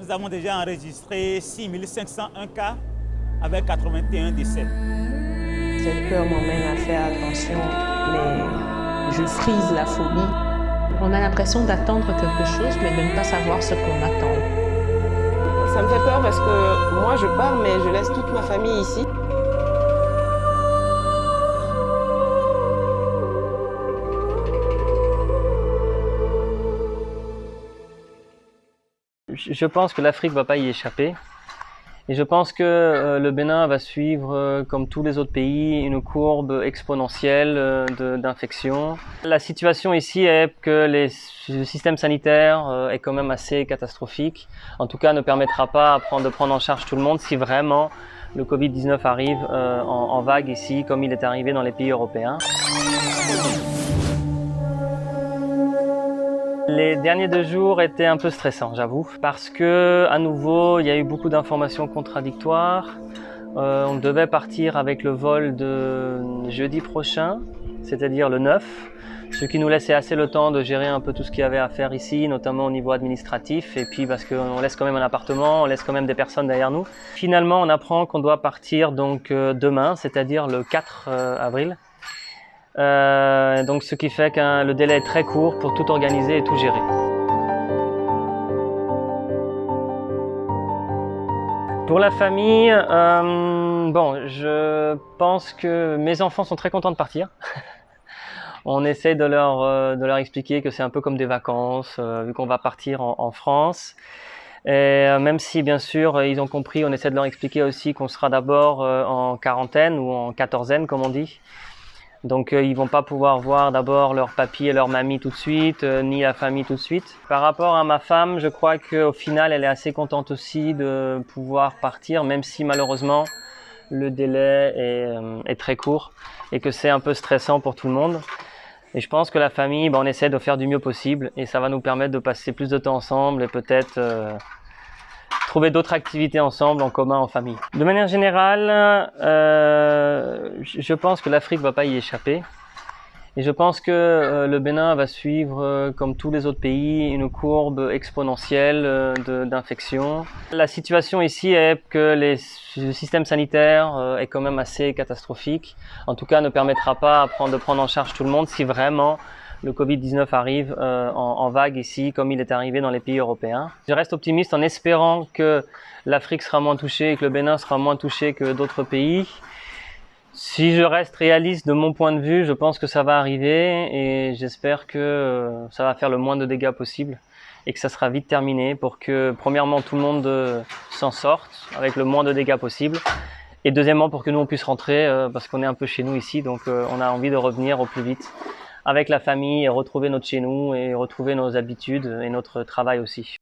Nous avons déjà enregistré 6501 cas avec 81 décès. Cette peur m'emmène à faire attention, mais je frise la phobie. On a l'impression d'attendre quelque chose, mais de ne pas savoir ce qu'on attend. Ça me fait peur parce que moi je pars, mais je laisse toute ma famille ici. Je pense que l'Afrique ne va pas y échapper. Et je pense que le Bénin va suivre, comme tous les autres pays, une courbe exponentielle d'infection. La situation ici est que le système sanitaire est quand même assez catastrophique. En tout cas, ne permettra pas de prendre en charge tout le monde si vraiment le Covid-19 arrive en vague ici, comme il est arrivé dans les pays européens. Les derniers 2 jours étaient un peu stressants, j'avoue, parce que à nouveau, il y a eu beaucoup d'informations contradictoires. On devait partir avec le vol de jeudi prochain, c'est-à-dire le 9, ce qui nous laissait assez le temps de gérer un peu tout ce qu'il y avait à faire ici, notamment au niveau administratif, et puis parce qu'on laisse quand même un appartement, on laisse quand même des personnes derrière nous. Finalement, on apprend qu'on doit partir donc demain, c'est-à-dire le 4 avril. Donc ce qui fait que le délai est très court pour tout organiser et tout gérer. Pour la famille, bon, je pense que mes enfants sont très contents de partir. On essaie de leur expliquer que c'est un peu comme des vacances, vu qu'on va partir en France. Et même si bien sûr ils ont compris, on essaie de leur expliquer aussi qu'on sera d'abord en quarantaine ou en quatorzaine comme on dit. Donc ils vont pas pouvoir voir d'abord leur papy et leur mamie tout de suite, ni la famille tout de suite. Par rapport à ma femme, je crois qu'au final elle est assez contente aussi de pouvoir partir, même si malheureusement le délai est très court et que c'est un peu stressant pour tout le monde. Et je pense que la famille, on essaie de faire du mieux possible et ça va nous permettre de passer plus de temps ensemble et peut-être trouver d'autres activités ensemble, en commun, en famille. De manière générale, je pense que l'Afrique ne va pas y échapper. Et je pense que le Bénin va suivre, comme tous les autres pays, une courbe exponentielle d'infection. La situation ici est que le système sanitaire est quand même assez catastrophique. En tout cas, ne permettra pas de prendre en charge tout le monde si vraiment le Covid-19 arrive en vague ici, comme il est arrivé dans les pays européens. Je reste optimiste en espérant que l'Afrique sera moins touchée et que le Bénin sera moins touché que d'autres pays. Si je reste réaliste de mon point de vue, je pense que ça va arriver et j'espère que ça va faire le moins de dégâts possible et que ça sera vite terminé pour que, premièrement, tout le monde s'en sorte avec le moins de dégâts possible et deuxièmement, pour que nous on puisse rentrer parce qu'on est un peu chez nous ici, donc on a envie de revenir au plus vite avec la famille et retrouver notre chez nous et retrouver nos habitudes et notre travail aussi.